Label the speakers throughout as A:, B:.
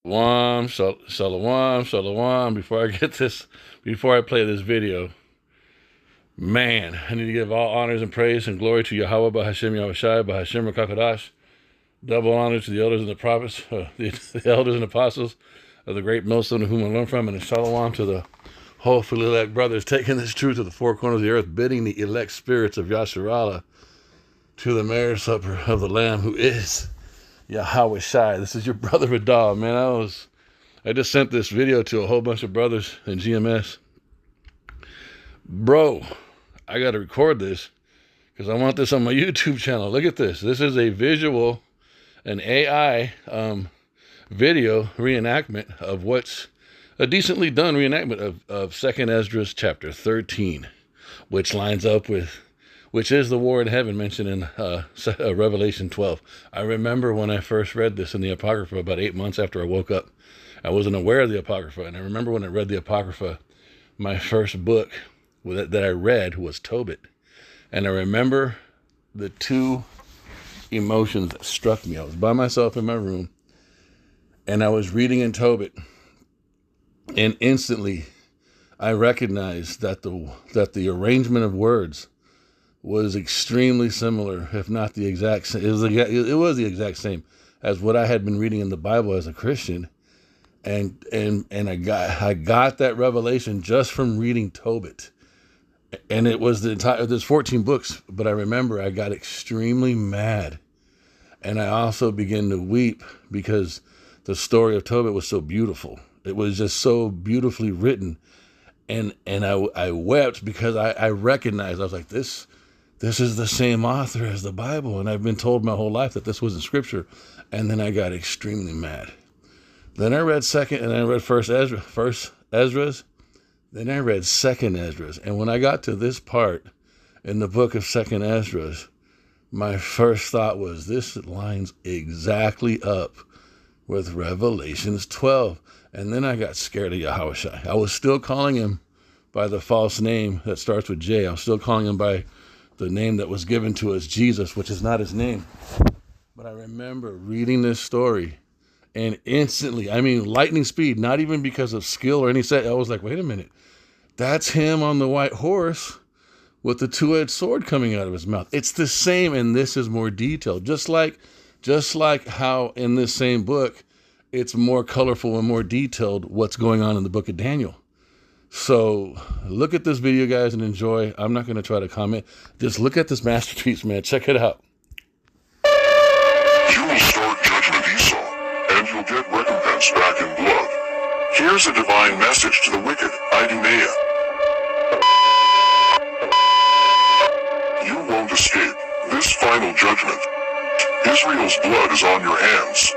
A: Shalom, shalom. Before I play this video, man, I need to give all honors and praise and glory to Yahweh, Bahashem Yahushai, Bahashem Rakakadash. Double honor to the elders and the prophets, the elders and apostles of the great millstone of whom I learn from, and a shalom to the hopefully elect brothers taking this truth to the four corners of the earth, bidding the elect spirits of Yasharallah to the marriage supper of the Lamb, who is Yahweh Shai. This is your brother Vidal, man. I just sent this video to a whole bunch of brothers in GMS. Bro, I got to record this because I want this on my YouTube channel. Look at this. This is a visual, an AI video reenactment of what's a decently done reenactment of 2nd Esdras chapter 13, which lines up with, which is the war in heaven mentioned in Revelation 12. I remember when I first read this in the Apocrypha about 8 months after I woke up. I wasn't aware of the Apocrypha, and I remember when I read the Apocrypha, my first book that I read was Tobit. And I remember the two emotions that struck me. I was by myself in my room, and I was reading in Tobit, and instantly I recognized that the arrangement of words was extremely similar, if not the exact same. It was the exact same as what I had been reading in the Bible as a Christian, and I got that revelation just from reading Tobit. And it was there's 14 books, but I remember I got extremely mad. And I also began to weep because the story of Tobit was so beautiful. It was just so beautifully written. And I wept because I recognized, I was like, this is the same author as the Bible. And I've been told my whole life that this wasn't scripture. And then I got extremely mad. Then I read first Esdras. Then I read 2nd Esdras, and when I got to this part in the book of 2nd Esdras, my first thought was, this lines exactly up with Revelations 12. And then I got scared of Yahushua. I was still calling him by the false name that starts with J. I was still calling him by the name that was given to us, Jesus, which is not his name. But I remember reading this story, and instantly, I mean, lightning speed, not even because of skill or any set. I was like, wait a minute. That's him on the white horse with the two-edged sword coming out of his mouth. It's the same, and this is more detailed. Just like how in this same book, it's more colorful and more detailed what's going on in the book of Daniel. So look at this video, guys, and enjoy. I'm not going to try to comment. Just look at this masterpiece, man. Check it out.
B: You will start judgment Esau, and you'll get recompense back in blood. Here's a divine message to the wicked, Idumea. You won't escape this final judgment. Israel's blood is on your hands.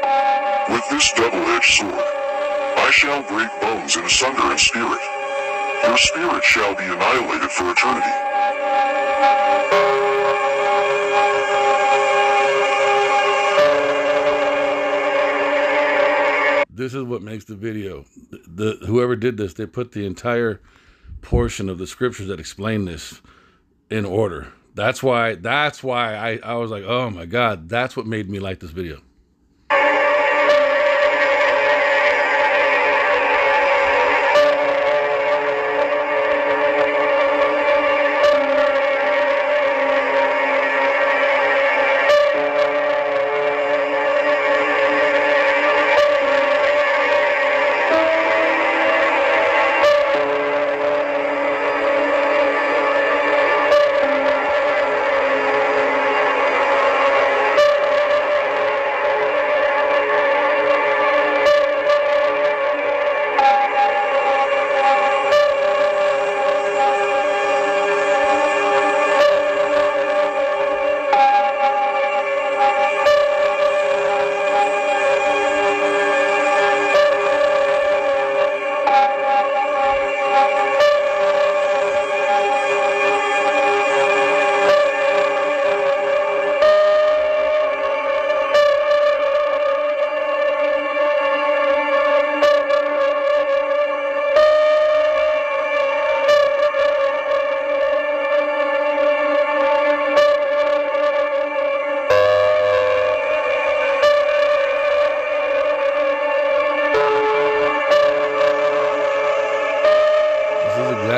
B: With this double-edged sword, I shall break bones in asunder in spirit. Your spirit shall be annihilated for eternity.
A: This is what makes the video. Whoever did this, they put the entire portion of the scriptures that explain this in order. That's why I was like, oh my God, that's what made me like this video.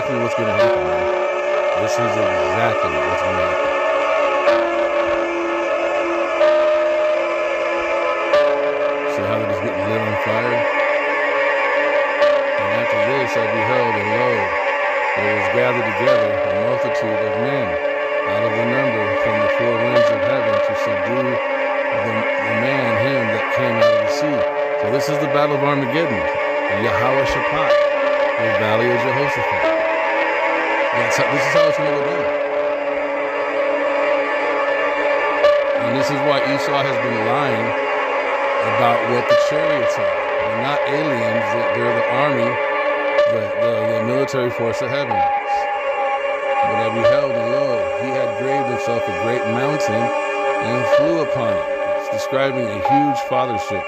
A: exactly what's going to happen, man. This is exactly what's going to happen. See how they're just getting lit on fire? And after this I beheld, and lo, there was gathered together a multitude of men out of the number from the four winds of heaven to subdue the man, him that came out of the sea. So this is the battle of Armageddon, Yahweh Shaphat, the valley of Jehoshaphat. This is how it's going to go down. And this is why Esau has been lying about what the chariots are. They're not aliens, they're the army, the military force of heaven. But I beheld, and lo, he had graved himself a great mountain and flew upon it. It's describing a huge fathership.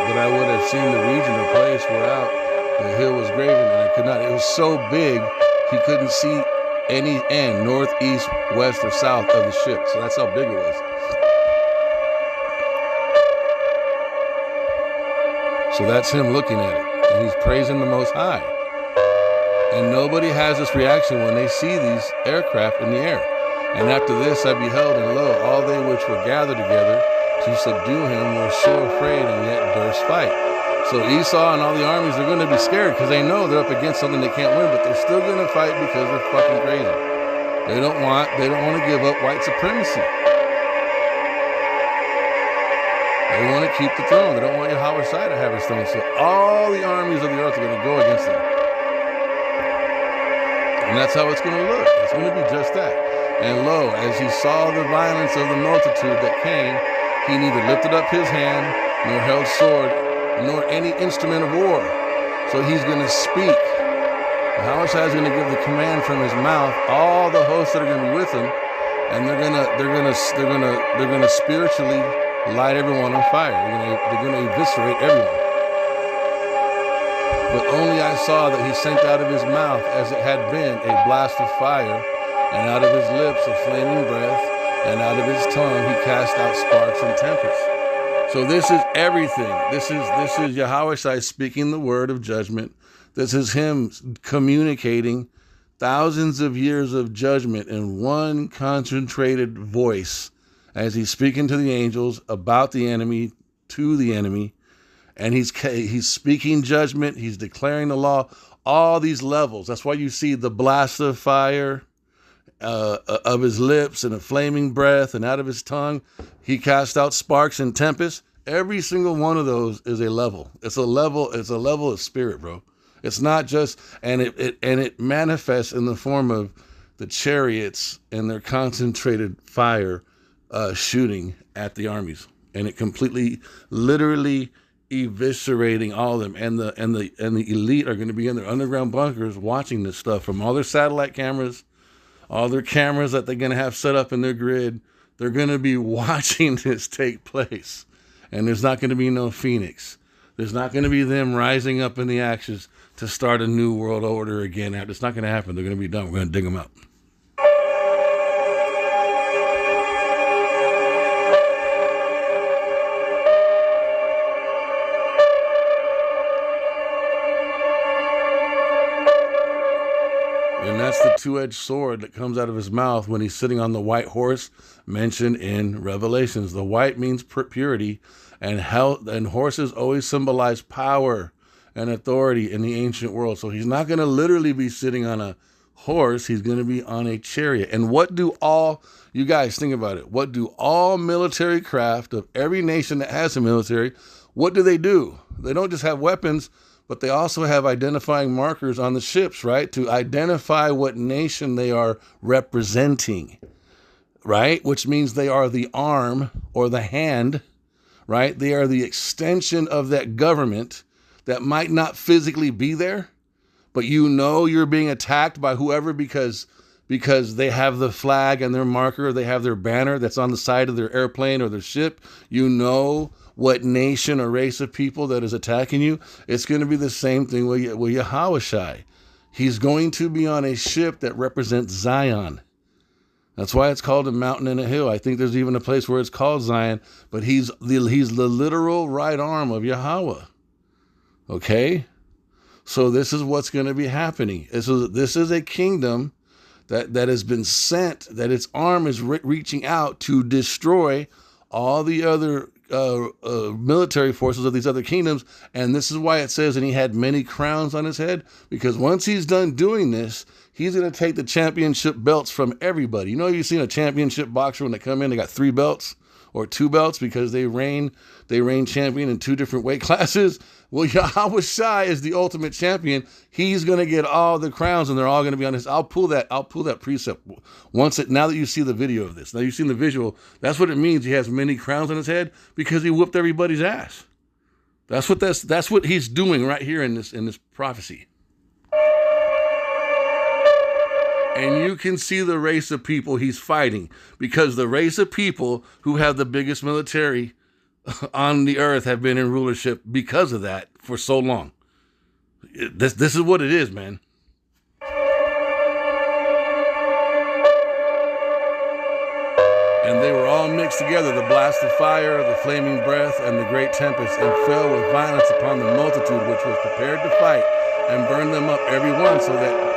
A: But I would have seen the region or place whereout the hill was graven, and I could not. It was so big, he couldn't see any end, north, east, west, or south of the ship. So that's how big it was. So that's him looking at it, and he's praising the Most High. And nobody has this reaction when they see these aircraft in the air. And after this I beheld, and lo, all they which were gathered together to subdue him were sore afraid, and yet durst fight. So Esau and all the armies are going to be scared because they know they're up against something they can't win, but they're still going to fight because they're fucking crazy. They don't want to give up white supremacy. They want to keep the throne. They don't want Yahweh Shai to have his throne. So all the armies of the earth are going to go against them. And that's how it's going to look. It's going to be just that. And lo, as he saw the violence of the multitude that came, he neither lifted up his hand, nor held sword, nor any instrument of war. So he's going to speak. Yahweh Shai is going to give the command from his mouth. All the hosts that are going to be with him, and they're going to spiritually light everyone on fire. They're going to eviscerate everyone. But only I saw that he sent out of his mouth, as it had been, a blast of fire, and out of his lips a flaming breath, and out of his tongue he cast out sparks and tempests. So this is everything. This is Yahweh Shai speaking the word of judgment. This is him communicating thousands of years of judgment in one concentrated voice, as he's speaking to the angels about the enemy, to the enemy, and he's speaking judgment, he's declaring the law, all these levels. That's why you see the blast of fire of his lips and a flaming breath, and out of his tongue he cast out sparks and tempests. Every single one of those is a level. It's a level of spirit, bro. It's not just, and it manifests in the form of the chariots and their concentrated fire shooting at the armies, and it completely, literally eviscerating all of them. And the elite are going to be in their underground bunkers watching this stuff from all their satellite cameras, all their cameras that they're going to have set up in their grid. They're going to be watching this take place, and there's not going to be no Phoenix. There's not going to be them rising up in the ashes to start a new world order again. It's not going to happen. They're going to be done. We're going to dig them up. And that's the two-edged sword that comes out of his mouth when he's sitting on the white horse mentioned in Revelations. The white means purity, and health, and horses always symbolize power and authority in the ancient world. So he's not going to literally be sitting on a horse. He's going to be on a chariot. And what do all, you guys think about it, what do all military craft of every nation that has a military, what do? They don't just have weapons, but they also have identifying markers on the ships, right? To identify what nation they are representing, right? Which means they are the arm or the hand, right? They are the extension of that government that might not physically be there, but you know you're being attacked by whoever because they have the flag and their marker, they have their banner that's on the side of their airplane or their ship. You know what nation or race of people that is attacking you. It's going to be the same thing with Yahweh Shai. He's going to be on a ship that represents Zion, That's why it's called a mountain and a hill. I think there's even a place where it's called Zion, but he's the literal right arm of Yahweh. Okay? So this is what's going to be happening. This is a kingdom that has been sent, that its arm is reaching out to destroy all the other military forces of these other kingdoms. And this is why it says, and he had many crowns on his head, because once he's done doing this, he's going to take the championship belts from everybody. You know, you've seen a championship boxer when they come in, they got 3 belts or 2 belts because they reign champion in 2 different weight classes. Well, Yahweh Shai is the ultimate champion. He's going to get all the crowns, and they're all going to be on his. I'll pull that precept now that you see the video of this. Now you've seen the visual. That's what it means. He has many crowns on his head because he whooped everybody's ass. That's what he's doing right here in this prophecy. And you can see the race of people he's fighting, because the race of people who have the biggest military on the earth have been in rulership because of that for so long. This is what it is, man. And they were all mixed together, the blast of fire, the flaming breath, and the great tempest, and fell with violence upon the multitude which was prepared to fight, and burned them up every one, so that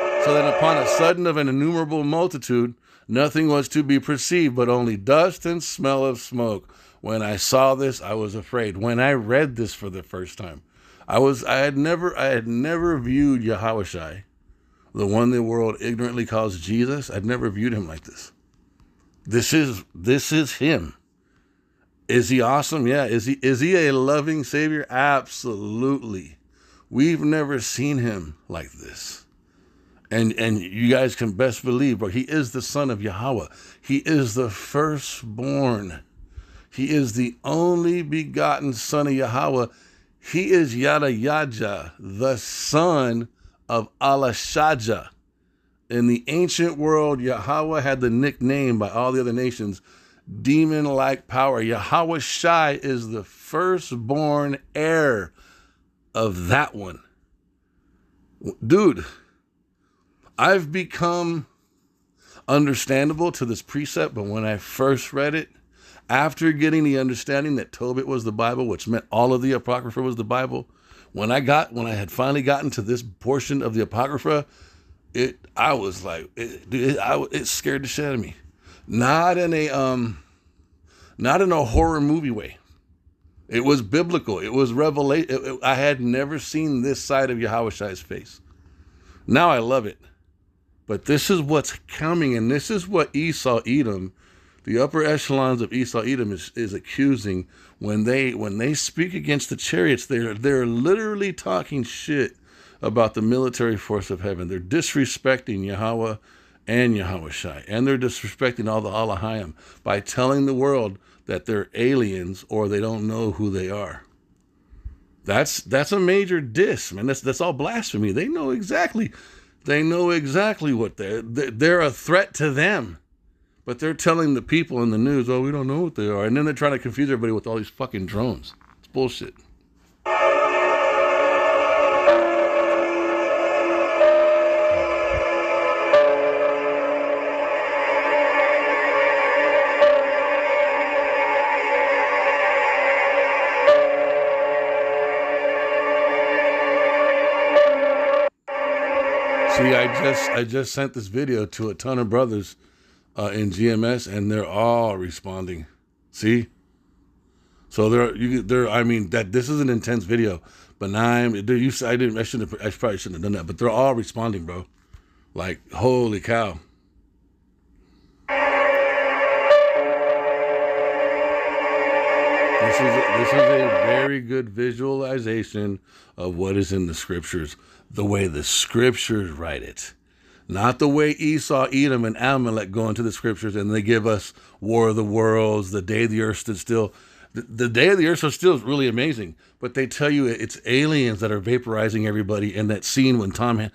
A: upon a sudden of an innumerable multitude nothing was to be perceived, but only dust and smell of smoke. When I saw this, I was afraid. When I read this for the first time, I had never viewed Yahweh Shai, the one the world ignorantly calls Jesus. I'd never viewed him like this. This is him. Is he awesome? Yeah. Is he a loving Savior? Absolutely. We've never seen him like this. And you guys can best believe, bro, he is the son of Yahweh. He is the firstborn. He is the only begotten son of Yahweh. He is Yada Yaja, the son of Alashaja. In the ancient world, Yahweh had the nickname by all the other nations, demon-like power. Yahweh Shai is the firstborn heir of that one. Dude, I've become understandable to this precept, but when I first read it, after getting the understanding that Tobit was the Bible, which meant all of the Apocrypha was the Bible, when I had finally gotten to this portion of the Apocrypha, I was like, it scared the shit out of me. Not in a horror movie way. It was biblical. It was revelation. I had never seen this side of Yahweh Shai's face. Now I love it. But this is what's coming, and this is what Esau Edom, the upper echelons of Esau Edom, is accusing when they speak against the chariots. They're literally talking shit about the military force of heaven. They're disrespecting Yahweh and Yahweh Shai, and they're disrespecting all the Alahayim by telling the world that they're aliens or they don't know who they are. That's a major diss, man. That's all blasphemy. They know exactly what they're a threat to them. But they're telling the people in the news, oh, we don't know what they are. And then they're trying to confuse everybody with all these fucking drones. It's bullshit. See, I just sent this video to a ton of brothers in GMS, and they're all responding. See? So this is an intense video, but I probably shouldn't have done that, but they're all responding, bro. Like, holy cow. This is a very good visualization of what is in the scriptures, the way the scriptures write it. Not the way Esau, Edom, and Amalek go into the scriptures and they give us War of the Worlds, the day the earth stood still. The day of the earth stood still is really amazing, but they tell you it's aliens that are vaporizing everybody. And that scene when Tom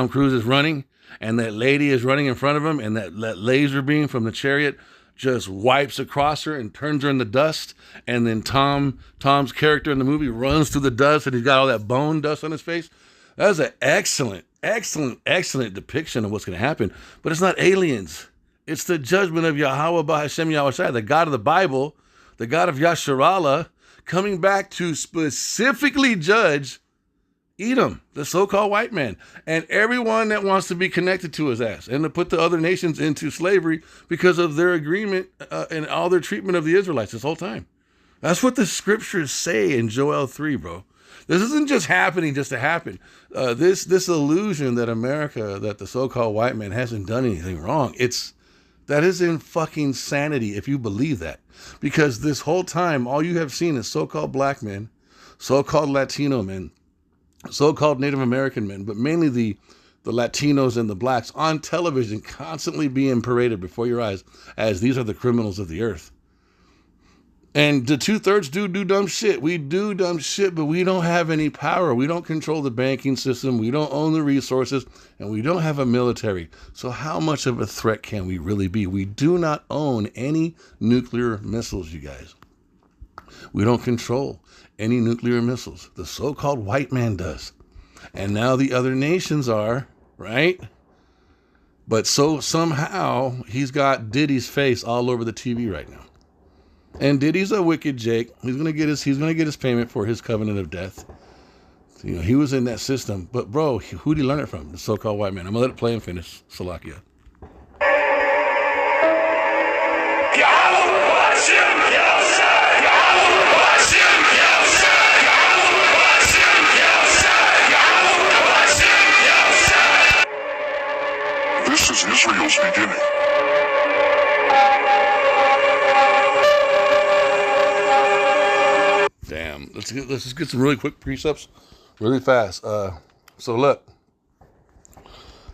A: Cruise is running and that lady is running in front of him and that laser beam from the chariot just wipes across her and turns her into dust. And then Tom's character in the movie runs through the dust and he's got all that bone dust on his face. That was an excellent depiction of what's going to happen. But it's not aliens. It's the judgment of Yahweh B'Hashem Yahushai, the God of the Bible, the God of Yasharallah, coming back to specifically judge Edom, the so-called white man, and everyone that wants to be connected to his ass and to put the other nations into slavery because of their agreement and all their treatment of the Israelites this whole time. That's what the scriptures say in Joel 3, bro. This isn't just happening just to happen. This illusion that America, that the so-called white man hasn't done anything wrong, that is in fucking sanity if you believe that. Because this whole time, all you have seen is so-called black men, so-called Latino men, so-called Native American men, but mainly the Latinos and the blacks on television constantly being paraded before your eyes as these are the criminals of the earth. And the 2/3 do dumb shit. We do dumb shit, but we don't have any power. We don't control the banking system. We don't own the resources, and we don't have a military. So how much of a threat can we really be? We do not own any nuclear missiles, you guys. We don't control any nuclear missiles. The so-called white man does. And now the other nations are, right? But so somehow he's got Diddy's face all over the TV right now. And Diddy's a wicked Jake. He's gonna get his payment for his covenant of death. You know, he was in that system. But bro, who did he learn it from? The so-called white man. I'm gonna let it play and finish. Salakia.
B: This is Israel's beginning.
A: Damn. Let's just get some really quick precepts, really fast. So look,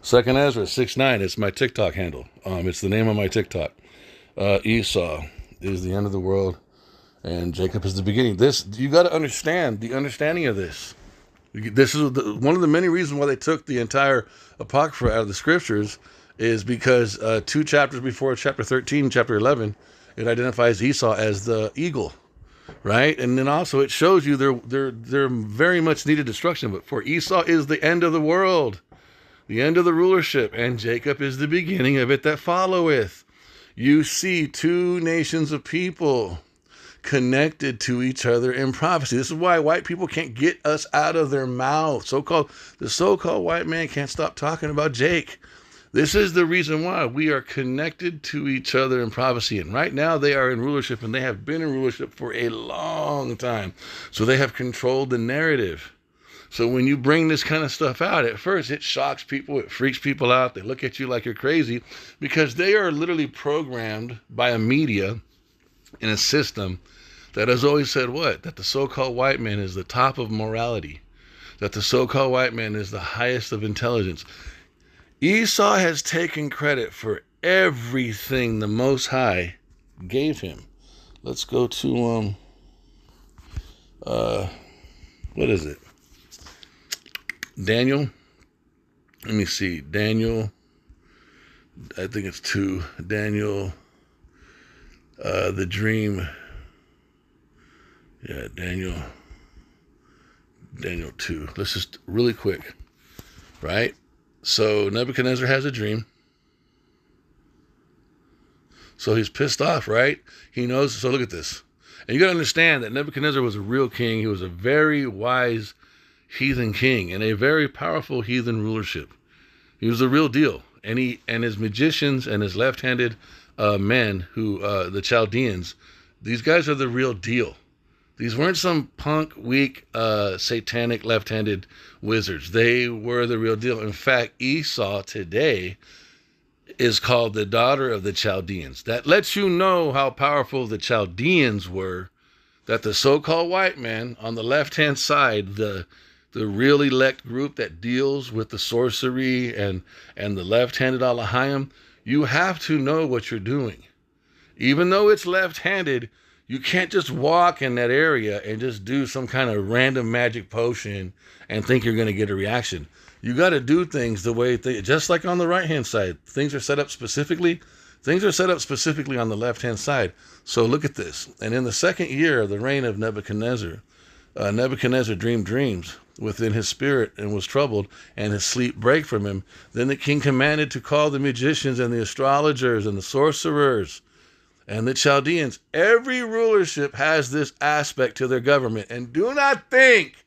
A: 2nd Esdras 6:9. It's my TikTok handle. It's the name of my TikTok. Esau is the end of the world, and Jacob is the beginning. This, you got to understand the understanding of this. This is one of the many reasons why they took the entire Apocrypha out of the scriptures, is because 2 chapters before chapter 13, chapter 11, it identifies Esau as the eagle. Right? And then also it shows you they're very much needed destruction. But for Esau is the end of the world, the end of the rulership, and Jacob is the beginning of it that followeth. You see 2 nations of people connected to each other in prophecy. This is why white people can't get us out of their mouth. The so-called white man can't stop talking about Jake. This is the reason why we are connected to each other in prophecy. And right now they are in rulership, and they have been in rulership for a long time. So they have controlled the narrative. So when you bring this kind of stuff out, at first it shocks people, it freaks people out. They look at you like you're crazy, because they are literally programmed by a media in a system that has always said what? That the so-called white man is the top of morality. That the so-called white man is the highest of intelligence. Esau has taken credit for everything the Most High gave him. Let's go to, what is it? Daniel. Let me see. Daniel. I think it's 2. Daniel, the dream. Yeah, Daniel 2. Let's just really quick, right? So Nebuchadnezzar has a dream. So he's pissed off, right? He knows. So look at this. And you got to understand that Nebuchadnezzar was a real king. He was a very wise heathen king and a very powerful heathen rulership. He was the real deal. And his magicians and his left-handed men, who the Chaldeans, these guys are the real deal. These weren't some punk, weak, satanic, left-handed wizards. They were the real deal. In fact, Esau today is called the daughter of the Chaldeans. That lets you know how powerful the Chaldeans were, that the so-called white man on the left-hand side, the real elect group that deals with the sorcery and the left-handed Alahayim, you have to know what you're doing. Even though it's left-handed, you can't just walk in that area and just do some kind of random magic potion and think you're going to get a reaction. You got to do things the way just like on the right-hand side. Things are set up specifically. Things are set up specifically on the left-hand side. So look at this. And in the 2nd year of the reign of Nebuchadnezzar, Nebuchadnezzar dreamed dreams. within his spirit and was troubled, and his sleep brake from him. Then the king commanded to call the magicians and the astrologers and the sorcerers and the Chaldeans. Every rulership has this aspect to their government. And do not think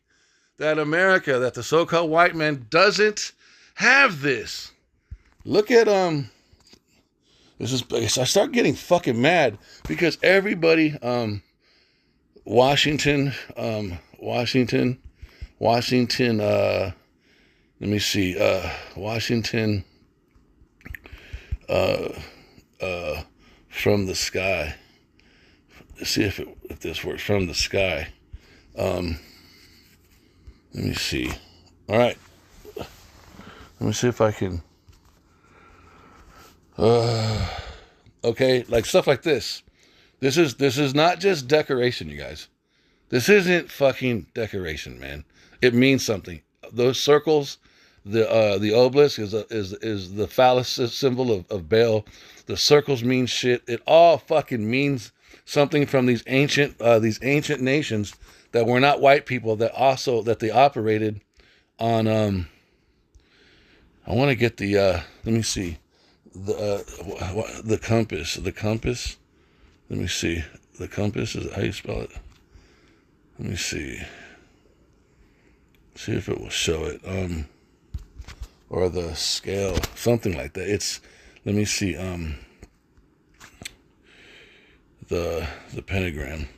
A: that America, that the so-called white man doesn't have this. Look at, I start getting fucking mad because everybody, Washington, let me see, Washington, from the sky. Let's see if this works. From the sky. Let me see. All right. Let me see if I can. Okay, like stuff like this. This is not just decoration, you guys. This isn't fucking decoration, man. It means something. Those circles, the obelisk is the phallus symbol of Baal. The circles mean shit. It all fucking means something from these ancient nations that were not white people, that they operated on. I want to get the let me see, the compass. The compass. Let me see. The compass is how you spell it. Let me see. See if it will show it. Or the scale, something like that. Let me see. The pentagram.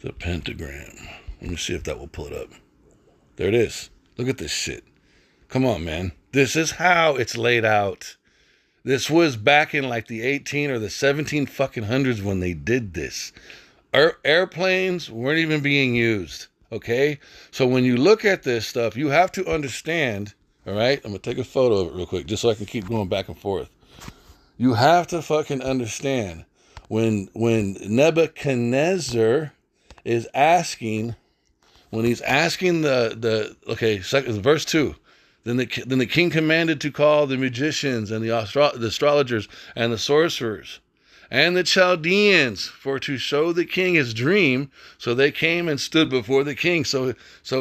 A: The pentagram. Let me see if that will pull it up. There it is. Look at this shit. Come on, man. This is how it's laid out. This was back in like the 18 or the 17 fucking hundreds when they did this. Airplanes weren't even being used. Okay? So when you look at this stuff, you have to understand, all right? I'm going to take a photo of it real quick just so I can keep going back and forth. You have to fucking understand when Nebuchadnezzar is asking, when he's asking verse 2, then the king commanded to call the magicians and the astrologers and the sorcerers and the Chaldeans for to show the king his dream. So they came and stood before the king. So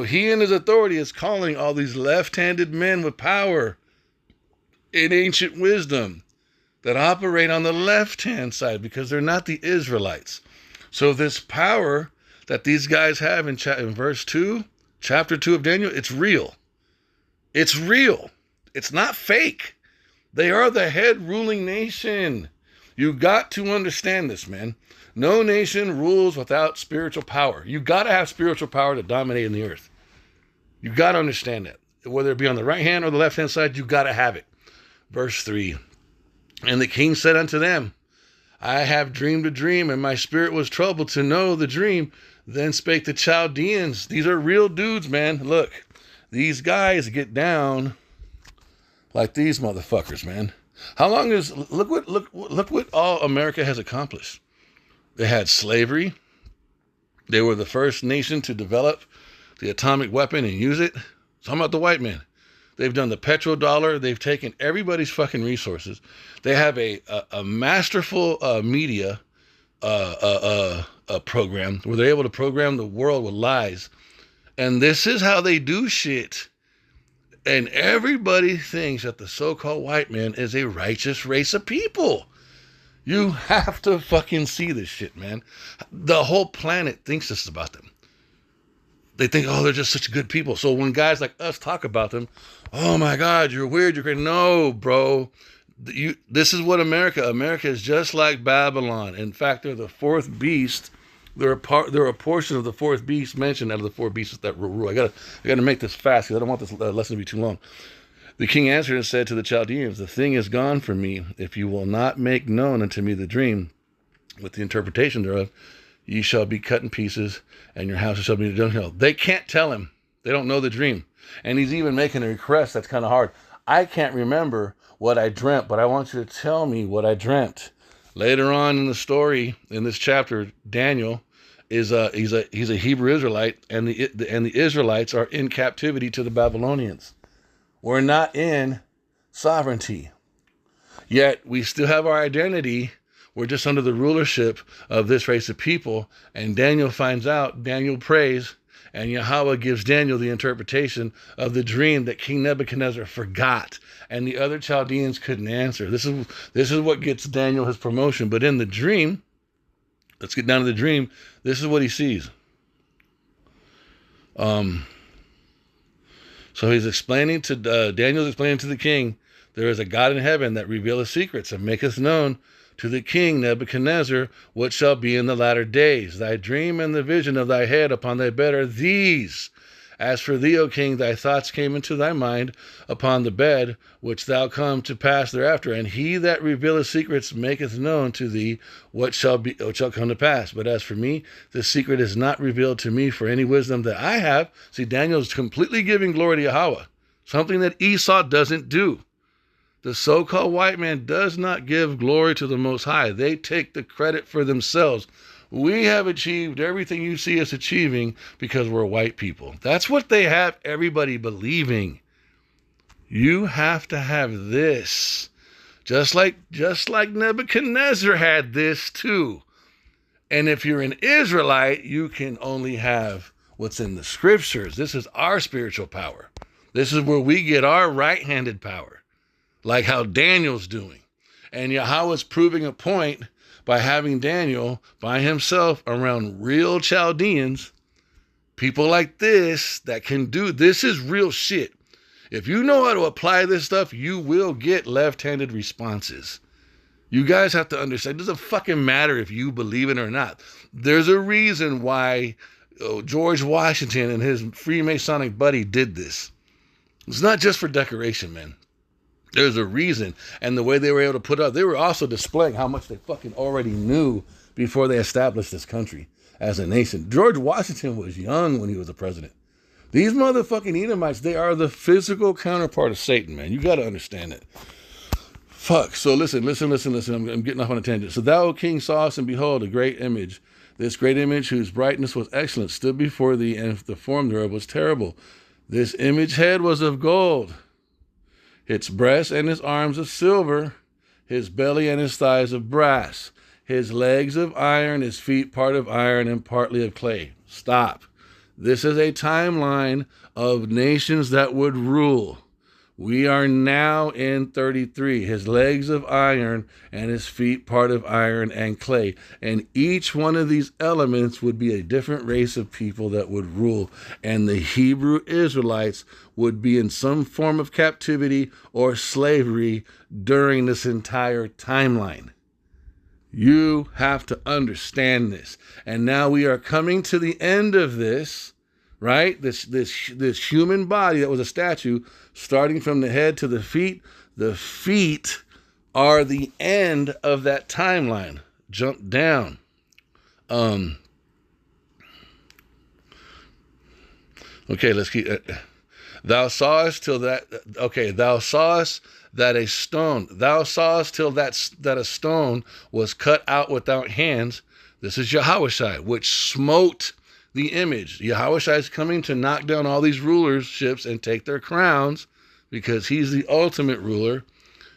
A: he and his authority is calling all these left-handed men with power in ancient wisdom that operate on the left-hand side because they're not the Israelites. So this power that these guys have in verse 2, chapter 2 of Daniel, it's real. It's real. It's not fake. They are the head ruling nation. You got to understand this, man. No nation rules without spiritual power. You got to have spiritual power to dominate in the earth. You got to understand that. Whether it be on the right hand or the left hand side, you got to have it. Verse 3. And the king said unto them, I have dreamed a dream, and my spirit was troubled to know the dream. Then spake the Chaldeans. These are real dudes, man. Look. These guys get down like these motherfuckers, man. How long is look what all America has accomplished. They had slavery. They were the first nation to develop the atomic weapon and use it. Talking about the white man. They've done the petrodollar. They've taken everybody's fucking resources. They have a masterful media program where they're able to program the world with lies. And this is how they do shit. And everybody thinks that the so-called white man is a righteous race of people. You have to fucking see this shit, man. The whole planet thinks this about them. They think, oh, they're just such good people. So when guys like us talk about them, oh my God, you're weird, you're crazy. No, bro. This is what America is just like Babylon. In fact, they're the fourth beast. They're a portion of the fourth beast mentioned out of the four beasts that rule. I gotta make this fast because I don't want this lesson to be too long. The king answered and said to the Chaldeans, the thing is gone from me. If you will not make known unto me the dream with the interpretation thereof, ye shall be cut in pieces, and your houses shall be dunghill. They can't tell him. They don't know the dream. And he's even making a request that's kind of hard. I can't remember what I dreamt, but I want you to tell me what I dreamt. Later on in the story, in this chapter, Daniel he's a Hebrew Israelite, and the Israelites are in captivity to the Babylonians. We're not in sovereignty, yet we still have our identity. We're just under the rulership of this race of people. And Daniel finds out. Daniel prays, And Yahweh gives Daniel the interpretation of the dream that King Nebuchadnezzar forgot, and the other Chaldeans couldn't answer. This is what gets Daniel his promotion. But in the dream, let's get down to the dream. This is what he sees. So he's explaining to Daniel's explaining to the king, there is a God in heaven that revealeth secrets and maketh known to the king Nebuchadnezzar what shall be in the latter days. Thy dream and the vision of thy head upon thy bed are these. As for thee, O king, thy thoughts came into thy mind upon the bed, which thou come to pass thereafter. And he that revealeth secrets maketh known to thee what shall come to pass. But as for me, the secret is not revealed to me for any wisdom that I have. See, Daniel's completely giving glory to Yahweh, something that Esau doesn't do. The so-called white man does not give glory to the Most High. They take the credit for themselves. We have achieved everything you see us achieving because we're white people. That's what they have everybody believing. You have to have this. Just like Nebuchadnezzar had this too. And if you're an Israelite, you can only have what's in the scriptures. This is our spiritual power. This is where we get our right-handed power, like how Daniel's doing. And Yahweh's proving a point by having Daniel by himself around real Chaldeans, people like this that can do, this is real shit. If you know how to apply this stuff, you will get left-handed responses. You guys have to understand, it doesn't fucking matter if you believe it or not. There's a reason why George Washington and his Freemasonic buddy did this. It's not just for decoration, man. There's a reason. And the way they were able to put up, they were also displaying how much they fucking already knew before they established this country as a nation. George Washington was young when he was the president. These motherfucking Edomites, they are the physical counterpart of Satan, man. You got to understand it. Fuck. So listen. I'm getting off on a tangent. So thou, O king, sawest, and behold, a great image. This great image, whose brightness was excellent, stood before thee, and the form thereof was terrible. This image head was of gold, its breast and his arms of silver, his belly and his thighs of brass, his legs of iron, his feet part of iron and partly of clay. Stop. This is a timeline of nations that would rule. We are now in 33. His legs of iron and his feet part of iron and clay. And each one of these elements would be a different race of people that would rule. And the Hebrew Israelites would be in some form of captivity or slavery during this entire timeline. You have to understand this. And now we are coming to the end of this, right? This human body that was a statue, starting from the head to the feet. The feet are the end of that timeline. Jump down. Okay, let's keep. Thou sawest till that. Okay, thou sawest that a stone. Thou sawest till that a stone was cut out without hands. This is Yahushai, which smote the image. Yahushua is coming to knock down all these rulerships and take their crowns, because he's the ultimate ruler.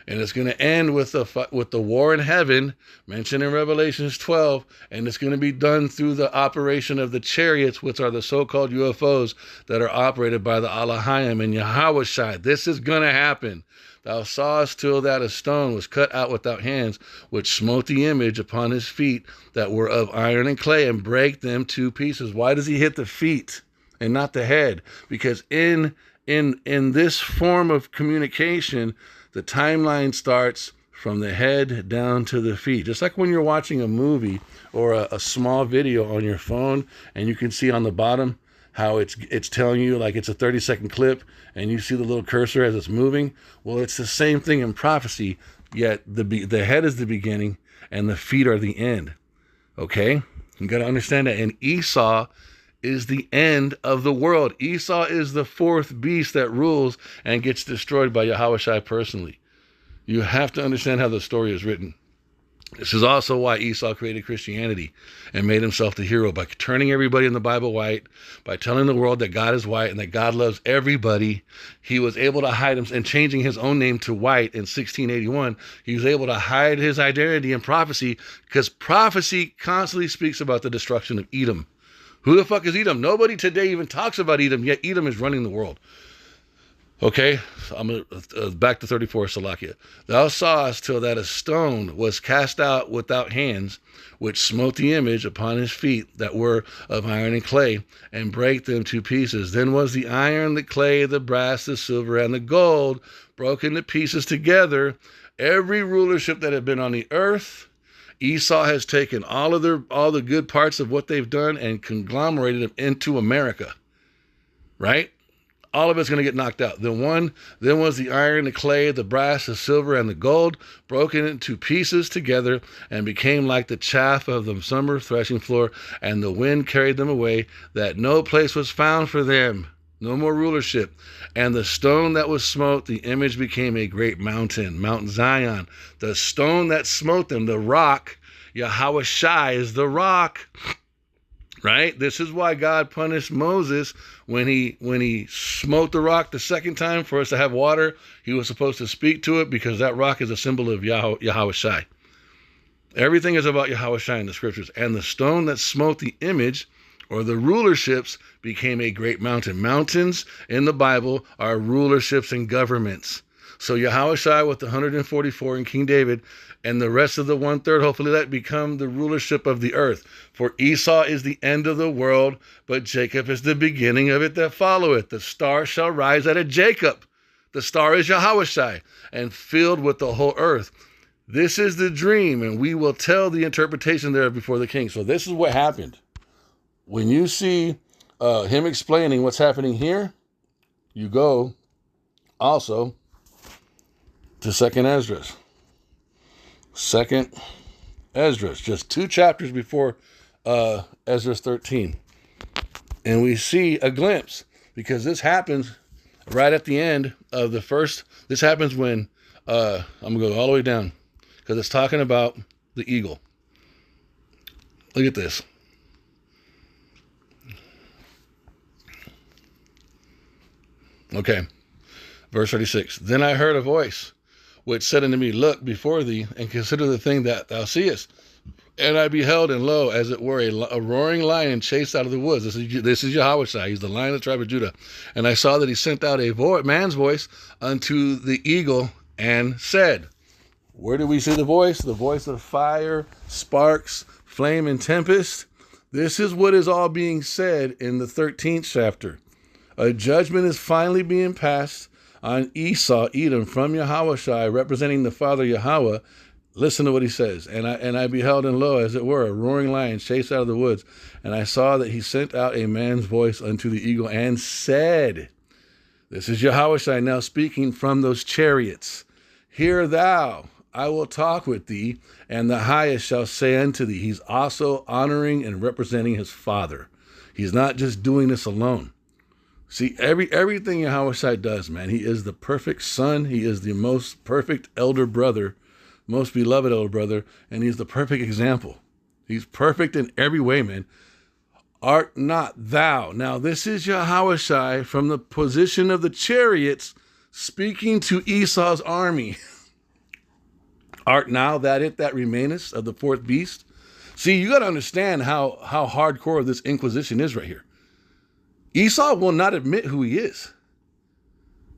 A: And it's going to end with the war in heaven, mentioned in Revelations 12, and it's going to be done through the operation of the chariots, which are the so-called UFOs that are operated by the Alahayim and Yahushua. This is going to happen. Thou sawest till that a stone was cut out without hands, which smote the image upon his feet that were of iron and clay, and brake them to pieces. Why does he hit the feet and not the head? Because in this form of communication, the timeline starts from the head down to the feet. Just like when you're watching a movie or a small video on your phone, and you can see on the bottom how it's telling you, like, it's a 30-second clip, and you see the little cursor as it's moving. Well, it's the same thing in prophecy, yet the head is the beginning and the feet are the end. Okay? You got to understand that. And Esau is the end of the world. Esau is the fourth beast that rules and gets destroyed by Yahushua personally. You have to understand how the story is written. This is also why Esau created Christianity and made himself the hero, by turning everybody in the Bible white, by telling the world that God is white and that God loves everybody. He was able to hide him, and changing his own name to white in 1681, he was able to hide his identity in prophecy, because prophecy constantly speaks about the destruction of Edom. Who the fuck is Edom? Nobody today even talks about Edom, yet Edom is running the world. Okay, I'm back to 34, Salakia. Thou sawest till that a stone was cast out without hands, which smote the image upon his feet that were of iron and clay, and brake them to pieces. Then was the iron, the clay, the brass, the silver, and the gold broken to pieces together. Every rulership that had been on the earth, Esau has taken all the good parts of what they've done and conglomerated them into America, right? All of it's going to get knocked out. Then was the iron, the clay, the brass, the silver, and the gold broken into pieces together and became like the chaff of the summer threshing floor, and the wind carried them away, that no place was found for them. No more rulership. And the stone that was smote, the image became a great mountain, Mount Zion. The stone that smote them, the rock, Yahweh Shai is the rock. Right? This is why God punished Moses when he smote the rock the second time for us to have water. He was supposed to speak to it because that rock is a symbol of Yahweh Shai. Everything is about Yahweh Shai in the scriptures. And the stone that smote the image, or the rulerships, became a great mountain. Mountains in the Bible are rulerships and governments. So Yahweh Shai with the 144 and King David and the rest of the 1/3, hopefully that become the rulership of the earth. For Esau is the end of the world, but Jacob is the beginning of it that followeth. The star shall rise out of Jacob. The star is Yahweh Shai, and filled with the whole earth. This is the dream, and we will tell the interpretation thereof before the king. So this is what happened. When you see him explaining what's happening here, you go also to 2nd Esdras. 2nd Esdras, just 2 chapters before Esdras 13. And we see a glimpse, because this happens right at the end of the first. This happens when, I'm going to go all the way down, because it's talking about the eagle. Look at this. Okay, verse 36. Then I heard a voice which said unto me, Look before thee, and consider the thing that thou seest. And I beheld, and lo, as it were, a roaring lion chased out of the woods. This is Yahweh Shai. He's the Lion of the tribe of Judah. And I saw that he sent out a man's voice unto the eagle, and said, where do we see the voice? The voice of fire, sparks, flame, and tempest. This is what is all being said in the 13th chapter. A judgment is finally being passed on Esau, Edom, from Yahweh Shai, representing the Father Yahweh. Listen to what he says. And I beheld, and lo, as it were, a roaring lion chased out of the woods. And I saw that he sent out a man's voice unto the eagle, and said, this is Yahweh Shai now speaking from those chariots. Hear thou, I will talk with thee, and the highest shall say unto thee. He's also honoring and representing his Father. He's not just doing this alone. See, everything Yahweh Shai does, man, he is the perfect son. He is the most perfect elder brother, most beloved elder brother, and he's the perfect example. He's perfect in every way, man. Art not thou. Now, this is Yahweh Shai from the position of the chariots speaking to Esau's army. Art now that it that remainest of the fourth beast? See, you got to understand how hardcore this inquisition is right here. Esau will not admit who he is.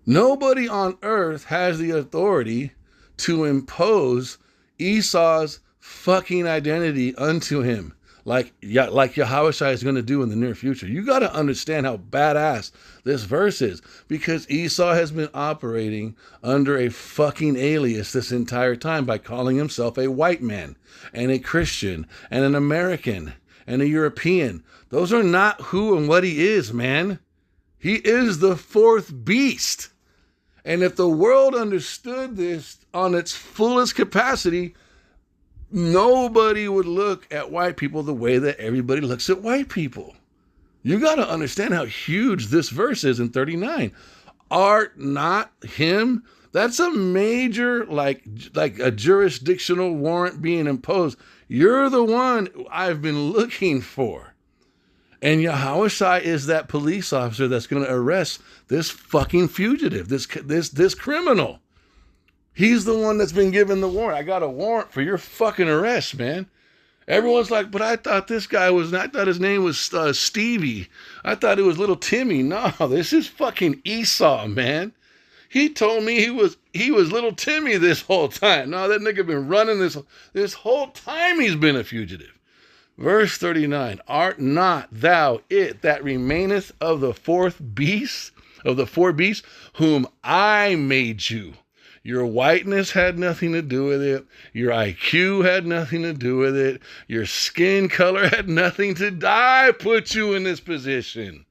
A: Nobody on earth has the authority to impose Esau's fucking identity unto him, like Yahweh Shai is going to do in the near future. You got to understand how badass this verse is, because Esau has been operating under a fucking alias this entire time by calling himself a white man and a Christian and an American and a European. Those are not who and what he is, man. He is the fourth beast. And if the world understood this on its fullest capacity, nobody would look at white people the way that everybody looks at white people. You got to understand how huge this verse is in 39. Art not him? That's a major, like a jurisdictional warrant being imposed. You're the one I've been looking for. And Yahweh Shai is that police officer that's going to arrest this fucking fugitive, this criminal. He's the one that's been given the warrant. I got a warrant for your fucking arrest, man. Everyone's like, but I thought I thought his name was Stevie. I thought it was little Timmy. No, this is fucking Esau, man. He told me he was little Timmy this whole time. No, that nigga been running this whole time he's been a fugitive. Verse 39, art not thou it that remaineth of the four beasts, whom I made you? Your whiteness had nothing to do with it. Your IQ had nothing to do with it. Your skin color had nothing to do. I put you in this position,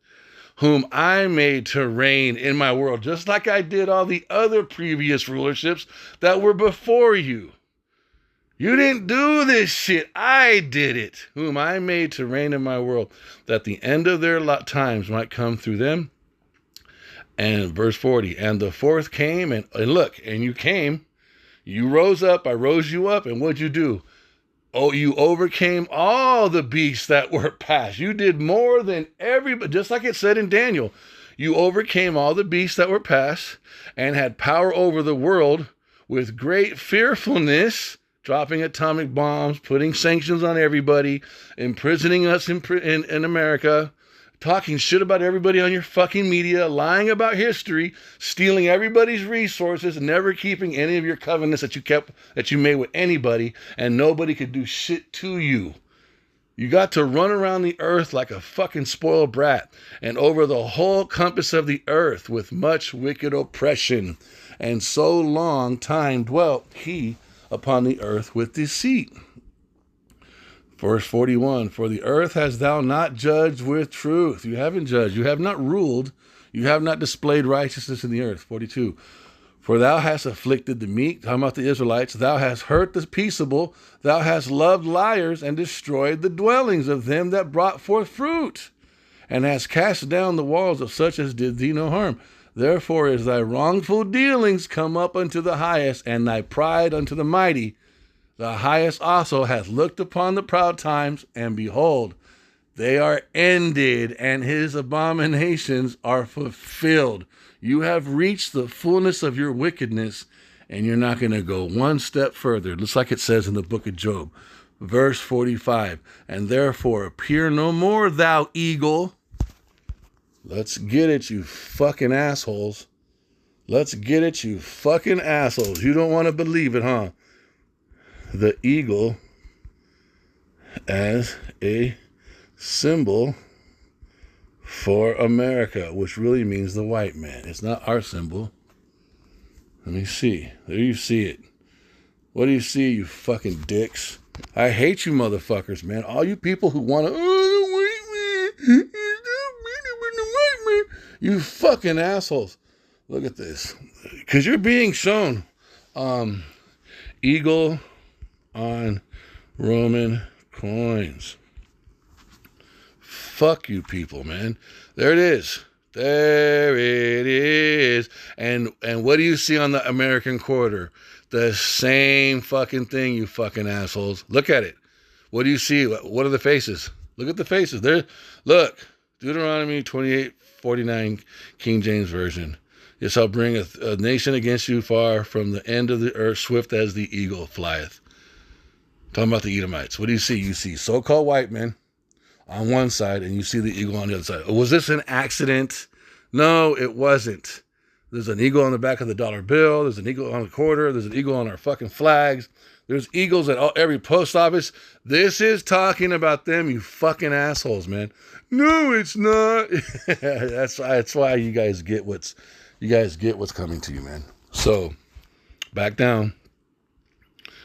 A: whom I made to reign in my world, just like I did all the other previous rulerships that were before you. You didn't do this shit. I did it, whom I made to reign in my world, that the end of their times might come through them. And verse 40, and the fourth came, and look, and you came, you rose up, I rose you up, and what'd you do? Oh, you overcame all the beasts that were past. You did more than everybody, just like it said in Daniel. You overcame all the beasts that were past, and had power over the world with great fearfulness, dropping atomic bombs, putting sanctions on everybody, imprisoning us in America, talking shit about everybody on your fucking media, lying about history, stealing everybody's resources, never keeping any of your covenants that you made with anybody, and nobody could do shit to you. You got to run around the earth like a fucking spoiled brat, and over the whole compass of the earth with much wicked oppression. And so long time dwelt he upon the earth with deceit. Verse 41, for the earth hast thou not judged with truth. You haven't judged. You have not ruled. You have not displayed righteousness in the earth. 42, for thou hast afflicted the meek, talking about the Israelites. Thou hast hurt the peaceable. Thou hast loved liars and destroyed the dwellings of them that brought forth fruit, and hast cast down the walls of such as did thee no harm. Therefore is thy wrongful dealings come up unto the highest, and thy pride unto the mighty. The highest also hath looked upon the proud times, and behold, they are ended, and his abominations are fulfilled. You have reached the fullness of your wickedness, and you're not going to go one step further. Looks like it says in the book of Job, verse 45, and therefore appear no more, thou eagle. Let's get it, you fucking assholes. Let's get it, you fucking assholes. You don't want to believe it, huh? The eagle as a symbol for America, which really means the white man. It's not our symbol. Let me see. There you see it. What do you see, you fucking dicks? I hate you motherfuckers, man. All you people who want to, oh, the white man, the white man. You fucking assholes. Look at this. Because you're being shown eagle on Roman coins. Fuck you people, man. There it is. There it is. And what do you see on the American quarter? The same fucking thing, you fucking assholes. Look at it. What do you see? What are the faces? Look at the faces. There. Look. Deuteronomy 28:49, King James Version. Yes, I'll bring a nation against you far from the end of the earth, swift as the eagle flieth. Talking about the Edomites. What do you see? You see so-called white men on one side, and you see the eagle on the other side. Was this an accident? No, it wasn't. There's an eagle on the back of the dollar bill. There's an eagle on the quarter. There's an eagle on our fucking flags. There's eagles at every post office. This is talking about them, you fucking assholes, man. No, it's not. That's why you guys get what's coming to you, man. So, back down.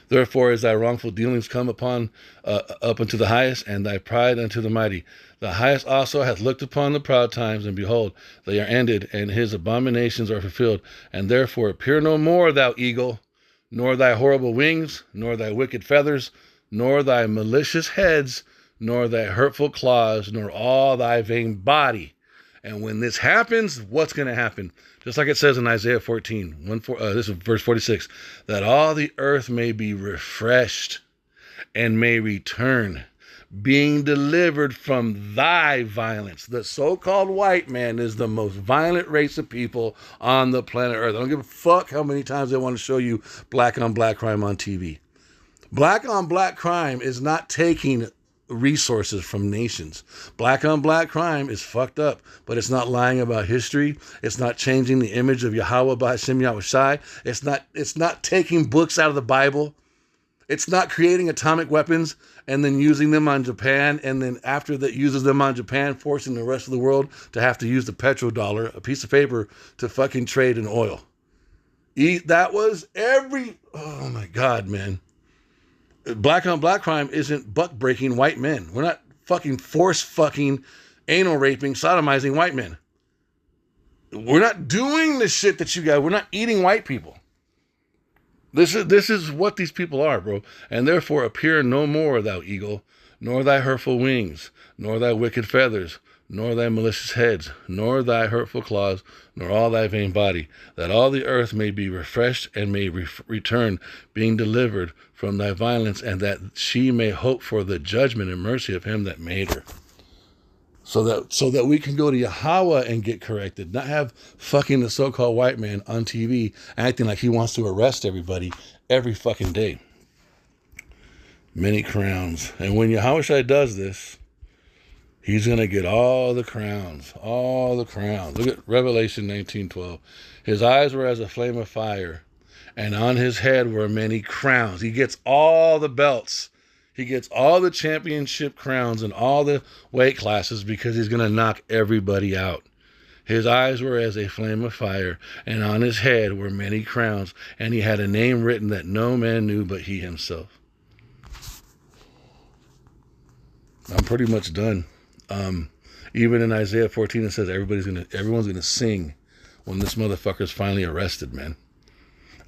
A: Therefore is thy wrongful dealings come upon up unto the highest, and thy pride unto the mighty. The highest also hath looked upon the proud times, and behold, they are ended, and his abominations are fulfilled. And therefore appear no more, thou eagle, nor thy horrible wings, nor thy wicked feathers, nor thy malicious heads, nor thy hurtful claws, nor all thy vain body. And when this happens, what's going to happen? Just like it says in Isaiah 14, this is verse 46, that all the earth may be refreshed and may return, being delivered from thy violence. The so-called white man is the most violent race of people on the planet Earth. I don't give a fuck how many times they want to show you black on black crime on TV. Black on black crime is not taking resources from nations. Black on black crime is fucked up, but it's not lying about history. It's not changing the image of Yahweh B'Hashem Yahweh Shai. It's not taking books out of the Bible. It's not creating atomic weapons and then using them on Japan, and then after that uses them on Japan, forcing the rest of the world to have to use the petrodollar, a piece of paper, to fucking trade in oil. That was oh my God, man. Black on black crime isn't buck breaking white men. We're not fucking force fucking, anal raping, sodomizing white men. We're not doing the shit that you guys, we're not eating white people. This is what these people are, bro. And therefore appear no more, thou eagle, nor thy hurtful wings, nor thy wicked feathers, nor thy malicious heads, nor thy hurtful claws, nor all thy vain body, that all the earth may be refreshed and may return, being delivered from thy violence, and that she may hope for the judgment and mercy of him that made her. So that we can go to Yahweh and get corrected, not have fucking the so-called white man on TV acting like he wants to arrest everybody every fucking day. Many crowns. And when Yahushua does this, he's going to get all the crowns, all the crowns. Look at Revelation 19:12. His eyes were as a flame of fire, and on his head were many crowns. He gets all the belts. He gets all the championship crowns and all the weight classes because he's going to knock everybody out. His eyes were as a flame of fire, and on his head were many crowns, and he had a name written that no man knew but he himself. I'm pretty much done. Even in Isaiah 14, it says everyone's gonna sing when this motherfucker's finally arrested, man.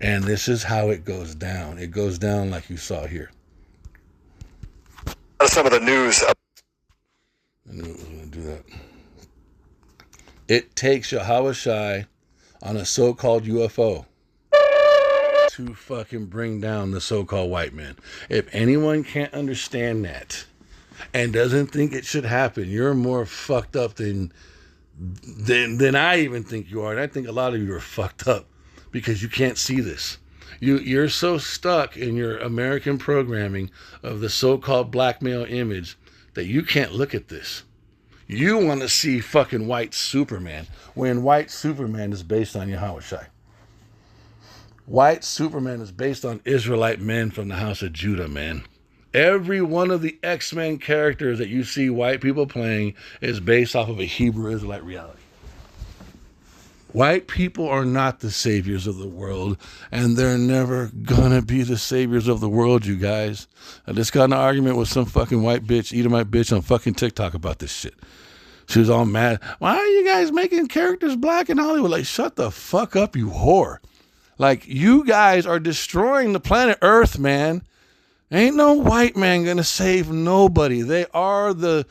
A: And this is how it goes down. It goes down like you saw here.
C: Some of the news.
A: I knew it was going to do that. It takes Yahweh Shai on a so-called UFO to fucking bring down the so-called white man. If anyone can't understand that and doesn't think it should happen, you're more fucked up than I even think you are. And I think a lot of you are fucked up because you can't see this. You're so stuck in your American programming of the so-called black male image that you can't look at this. You want to see fucking white Superman, when white Superman is based on Yahweh Shai. White Superman is based on Israelite men from the house of Judah, man. Every one of the X-Men characters that you see white people playing is based off of a Hebrew Israelite reality. White people are not the saviors of the world, and they're never gonna be the saviors of the world, you guys. I just got in an argument with some fucking white bitch, Edomite bitch on fucking TikTok about this shit. She was all mad. Why are you guys making characters black in Hollywood? Like, shut the fuck up, you whore. Like, you guys are destroying the planet Earth, man. Ain't no white man gonna save nobody. They are the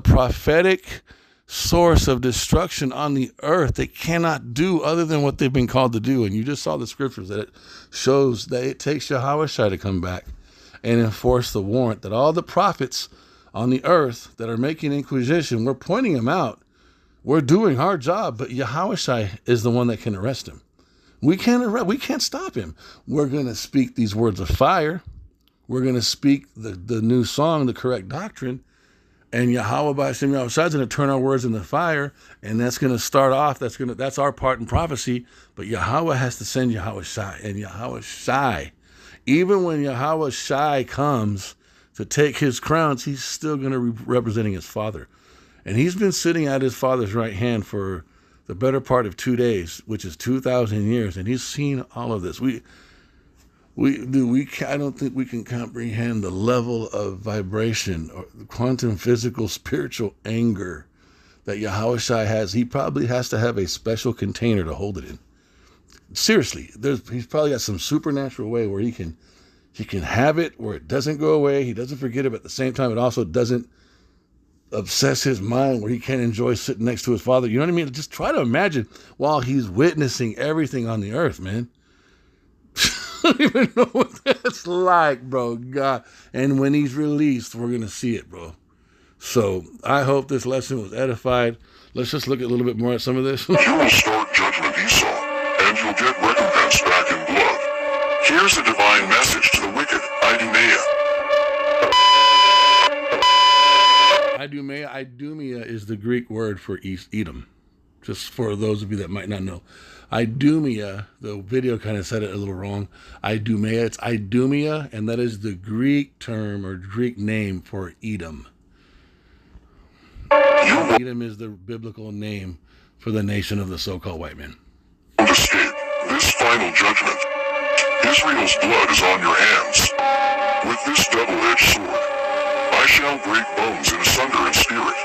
A: prophetic source of destruction on the earth. They cannot do other than what they've been called to do. And you just saw the scriptures that it shows that it takes Yahweh Shai to come back and enforce the warrant that all the prophets on the earth that are making inquisition, we're pointing them out. We're doing our job, but Yahweh Shai is the one that can arrest him. We can't stop him. We're going to speak these words of fire. We're going to speak the new song, the correct doctrine. And Yahweh B'Hashem Yahweh Shai is going to turn our words into fire, and that's going to start off. That's our part in prophecy. But Yahweh has to send Yahweh Shai, and Yahweh Shai, even when Yahweh Shai comes to take his crowns, he's still going to be representing his Father, and he's been sitting at his Father's right hand for the better part of 2 days, which is 2,000 years, and he's seen all of this. I don't think we can comprehend the level of vibration or quantum physical spiritual anger that Yahweh Shai has. He probably has to have a special container to hold it in. Seriously, he's probably got some supernatural way where he can have it where it doesn't go away. He doesn't forget it, but at the same time, it also doesn't obsess his mind where he can't enjoy sitting next to his Father. You know what I mean? Just try to imagine while he's witnessing everything on the earth, man. I don't even know what that's like, bro. God. And when he's released, we're going to see it, bro. So I hope this lesson was edified. Let's just look a little bit more at some of this.
B: You will start judgment Esau, and you'll get recompense back in blood. Here's a divine message to the wicked, hiding
A: Idumea is the Greek word for Edom. Just for those of you that might not know. Idumea, the video kind of said it a little wrong. Idumea, it's Idumea, and that is the Greek term or Greek name for Edom. Edom is the biblical name for the nation of the so-called white men.
B: Escape this final judgment. Israel's blood is on your hands. With this double-edged sword, I shall break bones in asunder in spirit.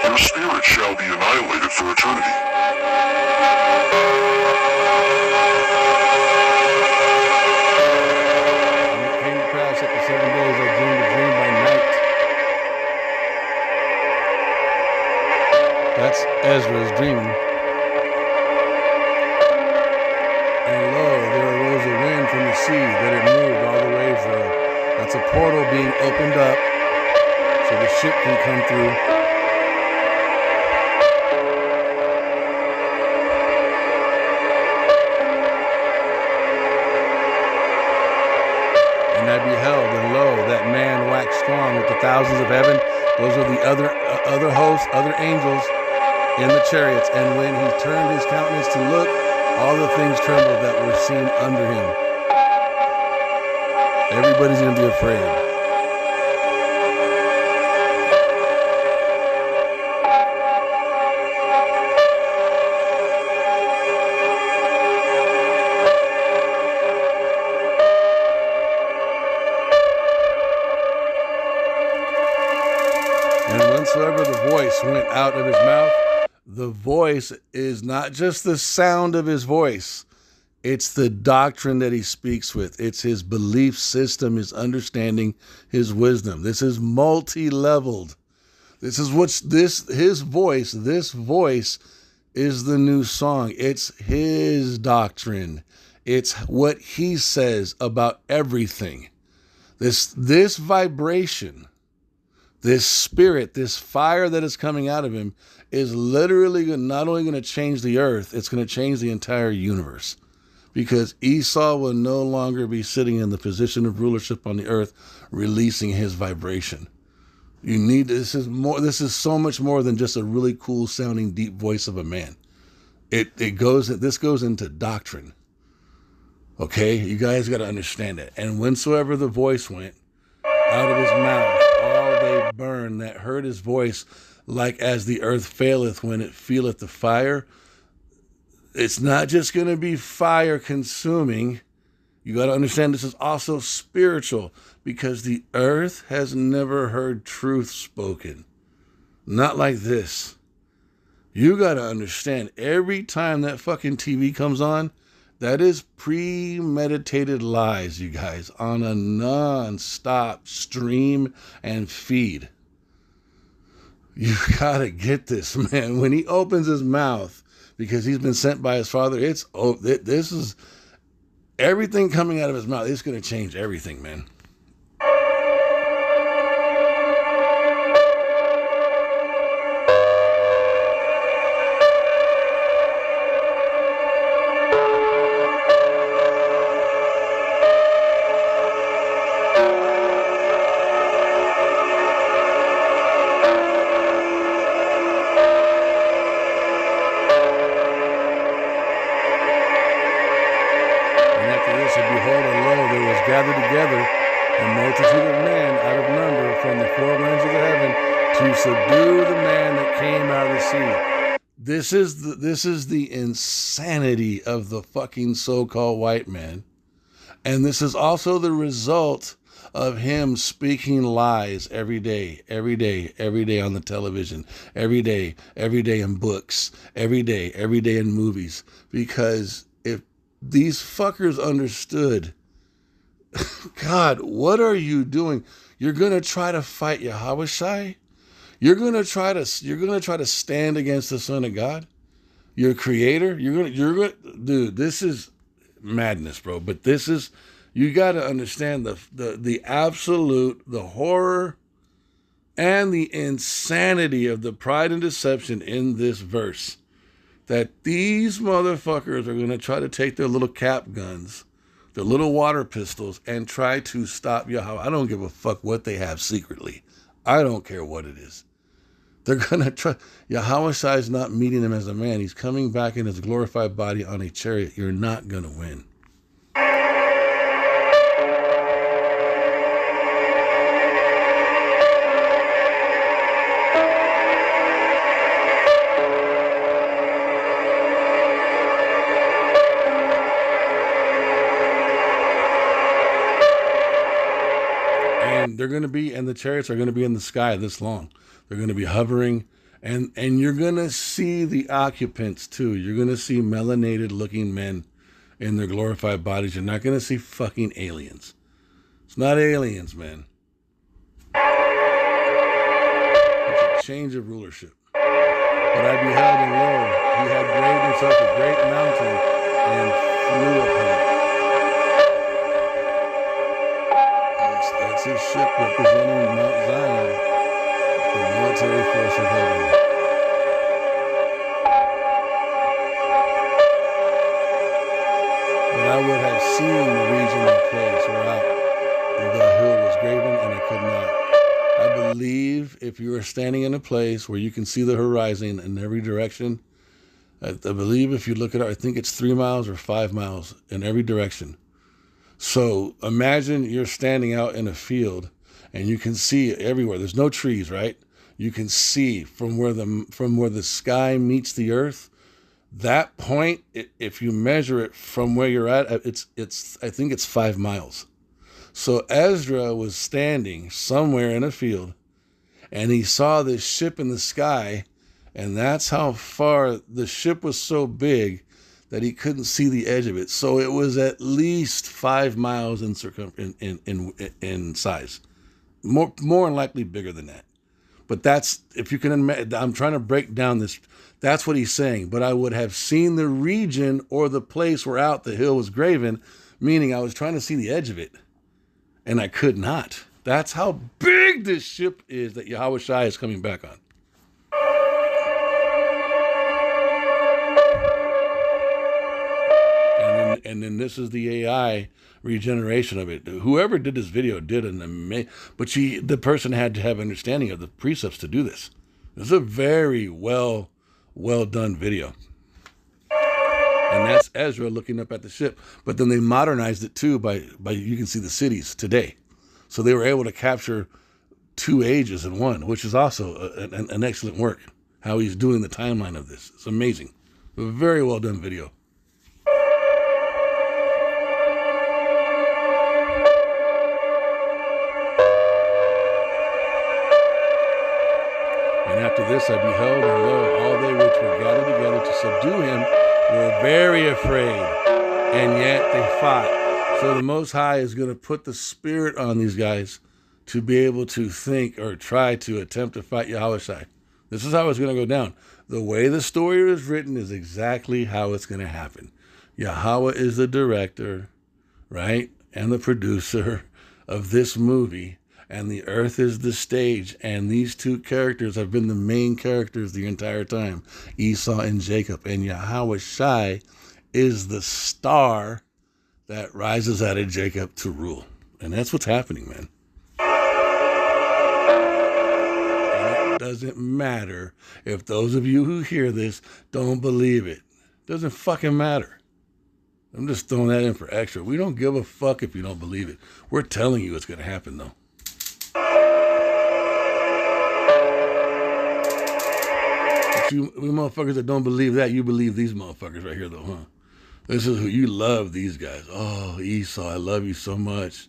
B: Your spirit shall be annihilated for eternity.
A: And it came to pass after 7 days I dreamed a dream by night. That's Esdras dreaming. And lo, there arose a wind from the sea that it moved all the waves there. That's a portal being opened up so the ship can come through. And I beheld, and lo, that man waxed strong with the thousands of heaven. Those are the other hosts, other angels in the chariots. And when he turned his countenance to look, all the things trembled that were seen under him. Everybody's going to be afraid. And whensoever the voice went out of his mouth, the voice is not just the sound of his voice. It's the doctrine that he speaks with. It's his belief system, his understanding, his wisdom. This is multi-leveled. This is his voice. This voice is the new song. It's his doctrine. It's what he says about everything. This vibration, this spirit, this fire that is coming out of him is literally not only going to change the earth, it's going to change the entire universe. Because Esau will no longer be sitting in the position of rulership on the earth, releasing his vibration. This is so much more than just a really cool sounding deep voice of a man. This goes into doctrine. Okay, you guys got to understand it. And whensoever the voice went out of his mouth, all they burned that heard his voice, like as the earth faileth when it feeleth the fire. It's not just going to be fire consuming. You got to understand this is also spiritual, because the earth has never heard truth spoken. Not like this. You got to understand, every time that fucking TV comes on, that is premeditated lies, you guys, on a non-stop stream and feed. You got to get this, man. When he opens his mouth, because he's been sent by his father, this is everything coming out of his mouth. It's going to change everything, man. Gathered together a multitude of men out of number from the four winds of the heaven to subdue the man that came out of the sea. This is the insanity of the fucking so-called white man. And this is also the result of him speaking lies every day on the television, every day in books, every day in movies. Because if these fuckers understood, God, what are you doing? You're going to try to fight Yahweh? You're going to try to stand against the Son of God, your creator? Dude, this is madness, bro. But you got to understand the absolute, the horror and the insanity of the pride and deception in this verse. That these motherfuckers are going to try to take their little cap guns, the little water pistols, and try to stop Yahweh. I don't give a fuck what they have secretly. I don't care what it is. They're going to try. Yahweh Shai is not meeting him as a man. He's coming back in his glorified body on a chariot. You're not going to win. And they're going to be, and the chariots are going to be in the sky this long. They're going to be hovering, and you're going to see the occupants too. You're going to see melanated looking men in their glorified bodies. You're not going to see fucking aliens. It's not aliens, man. It's a change of rulership. But I beheld, and lo, he had graved himself a great mountain and flew upon it. That's his ship representing Mount Zion, the military force of heaven. But I would have seen the region and place whereout the hill was graven, and I could not. I believe if you are standing in a place where you can see the horizon in every direction, I believe if you look at it, I think it's 3 miles or 5 miles in every direction. So imagine you're standing out in a field and you can see everywhere. There's no trees, right? You can see from where the sky meets the earth. That point, if you measure it from where you're at, I think it's 5 miles. So Esdras was standing somewhere in a field and he saw this ship in the sky, and that's how far the ship was so big that he couldn't see the edge of it. So it was at least 5 miles in size. More than likely bigger than that. But that's, if you can imagine, I'm trying to break down this. That's what he's saying. But I would have seen the region or the place where out the hill was graven, meaning I was trying to see the edge of it, and I could not. That's how big this ship is that Yahweh Shai is coming back on. And then this is the AI regeneration of it. Whoever did this video did an amazing, but the person had to have understanding of the precepts to do this. This is a very well done video. And that's Ezra looking up at the ship. But then they modernized it too by you can see the cities today. So they were able to capture 2 ages in one, which is also an excellent work. How he's doing the timeline of this. It's amazing. A very well done video. And after this I beheld, and lo, all they which were gathered together to subdue him were very afraid, and yet they fought. So the Most High is going to put the spirit on these guys to be able to think or try to attempt to fight Yahweh Shai. This is how it's going to go down. The way the story is written is exactly how it's going to happen. Yahweh is the director, right, and the producer of this movie. And the earth is the stage, and these 2 characters have been the main characters the entire time, Esau and Jacob. And Yahweh Shai is the star that rises out of Jacob to rule. And that's what's happening, man. And it doesn't matter if those of you who hear this don't believe it. It doesn't fucking matter. I'm just throwing that in for extra. We don't give a fuck if you don't believe it. We're telling you it's going to happen, though. You motherfuckers that don't believe that, you believe these motherfuckers right here, though, huh? This is who you love, these guys. Oh, Esau, I love you so much.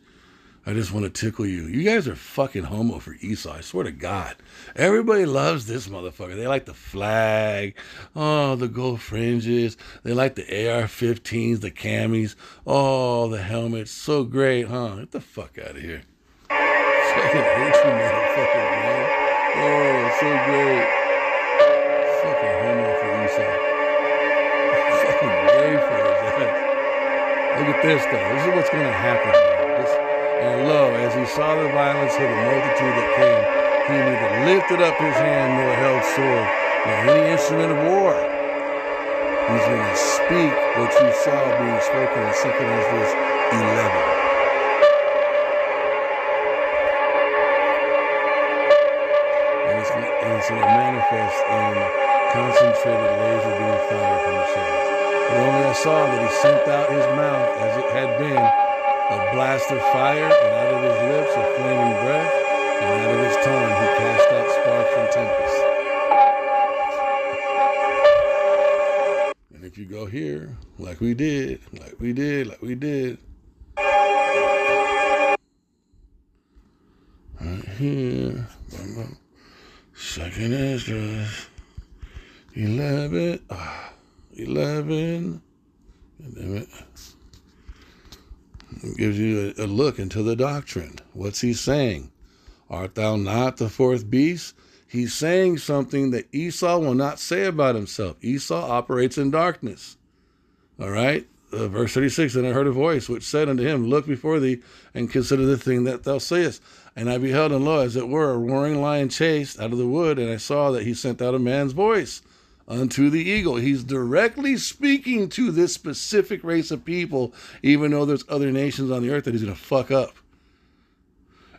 A: I just want to tickle you. You guys are fucking homo for Esau, I swear to God. Everybody loves this motherfucker. They like the flag. Oh, the gold fringes. They like the AR-15s, the camis. Oh, the helmets. So great, huh? Get the fuck out of here. Fucking hate you, motherfucker, man. Oh, so great. Fucking homo for Esau. Fucking gay for his ass. Look at this, though. This is what's going to happen, man. And lo, as he saw the violence of the multitude that came, he neither lifted up his hand nor held sword, nor any instrument of war. He's going to speak what you saw being spoken in 2 Esdras 11. And radiance and it manifests in concentrated laser beam fire from the cherubs. But only I saw that he sent out his mouth as it had been a blast of fire, and out of his lips a flaming breath, and out of his tongue he cast out sparks and tempest. And if you go here, like we did, right here, second Esdras, 11, damn it. It gives you a look into the doctrine. What's he saying? Art thou not the fourth beast? He's saying something that Esau will not say about himself. Esau operates in darkness. All right? Verse 36, and I heard a voice which said unto him, look before thee, and consider the thing that thou sayest. And I beheld, and lo, as it were, a roaring lion chased out of the wood, and I saw that he sent out a man's voice unto the eagle. He's directly speaking to this specific race of people, even though there's other nations on the earth that he's going to fuck up.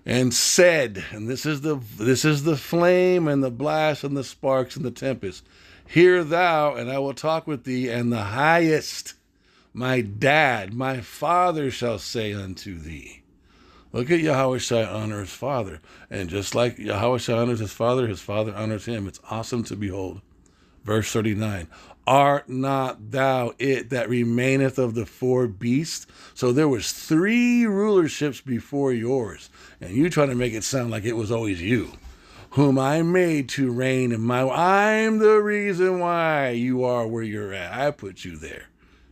A: And said, and this is the flame and the blast and the sparks and the tempest. Hear thou, and I will talk with thee, and the highest, my dad, my father shall say unto thee. Look at Yahushua honor his father. And just like Yahushua honors his father honors him. It's awesome to behold. Verse 39, art not thou it that remaineth of the four beasts? So there was 3 rulerships before yours. And you trying to make it sound like it was always you. Whom I made to reign in my... I'm the reason why you are where you're at. I put you there.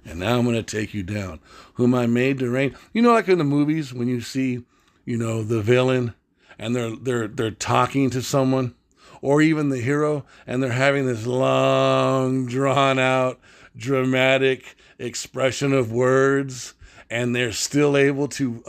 A: And now I'm going to take you down. Whom I made to reign. You know, like in the movies when you see, you know, the villain and they're talking to someone, or even the hero, and they're having this long, drawn-out, dramatic expression of words, and they're still able to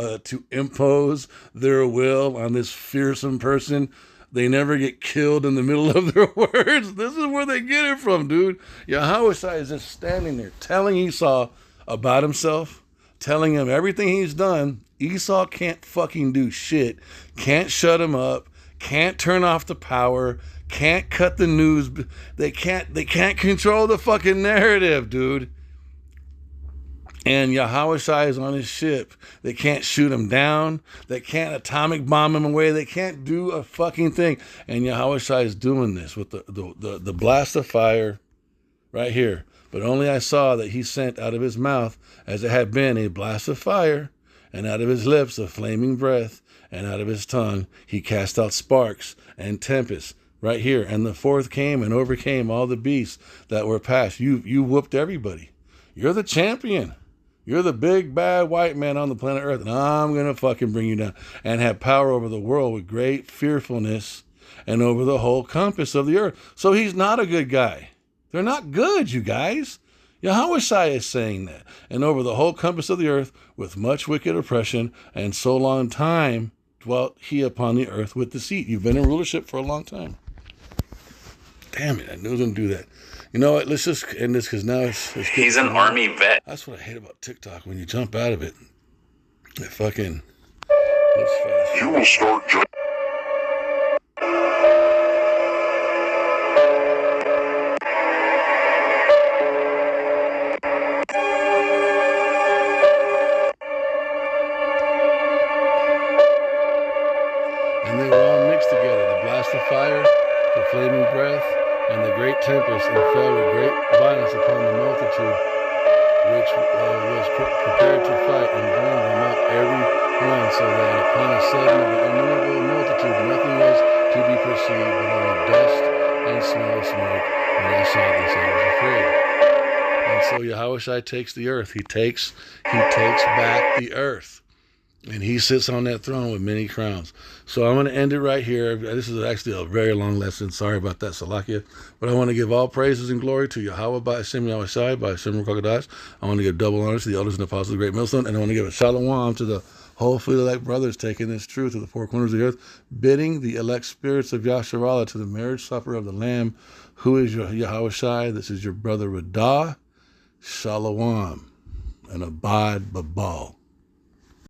A: impose their will on this fearsome person. They never get killed in the middle of their words. This is where they get it from, dude. Yahushua is just standing there telling Esau about himself, telling him everything he's done. Esau can't fucking do shit, can't shut him up, can't turn off the power, can't cut the news. They can't control the fucking narrative, dude. And Yahushua is on his ship. They can't shoot him down. They can't atomic bomb him away. They can't do a fucking thing. And Yahushua is doing this with the blast of fire right here. But only I saw that he sent out of his mouth, as it had been, a blast of fire, and out of his lips a flaming breath, and out of his tongue he cast out sparks and tempests. Right here. And the fourth came and overcame all the beasts that were past. You whooped everybody. You're the champion. You're the big bad white man on the planet Earth. And I'm going to fucking bring you down. And have power over the world with great fearfulness and over the whole compass of the earth. So he's not a good guy. They're not good, you guys. Yahushua is saying that. And over the whole compass of the earth with much wicked oppression, and so long time dwelt he upon the earth with deceit. You've been in rulership for a long time. Damn it, I knew I was going to do that. You know what, let's just end this, because now it's
C: he's an army vet.
A: That's what I hate about TikTok, when you jump out of it. It fucking...
B: You will start judging.
A: And they were all mixed together, the blast of fire, the flaming breath, and the great tempest, and fell with great violence upon the multitude, which was prepared to fight, and burned them up every one, so that upon a sudden of an innumerable multitude nothing was to be perceived but only dust and smell of smoke. And I saw this, I was afraid. And so Yahushua takes the earth. He takes back the earth. And he sits on that throne with many crowns. So I'm going to end it right here. This is actually a very long lesson. Sorry about that, Salakia. But I want to give all praises and glory to Yahweh by Hashem Yahushua, by Hashem Crocodiles. I want to give double honors to the elders and apostles of the Great Millstone. And I want to give a shalom to the whole fleet of elect brothers taking this truth to the four corners of the earth, bidding the elect spirits of Yasharallah to the marriage supper of the Lamb, who is your Yahushua. This is your brother Radah. Shalom and Abad Babal.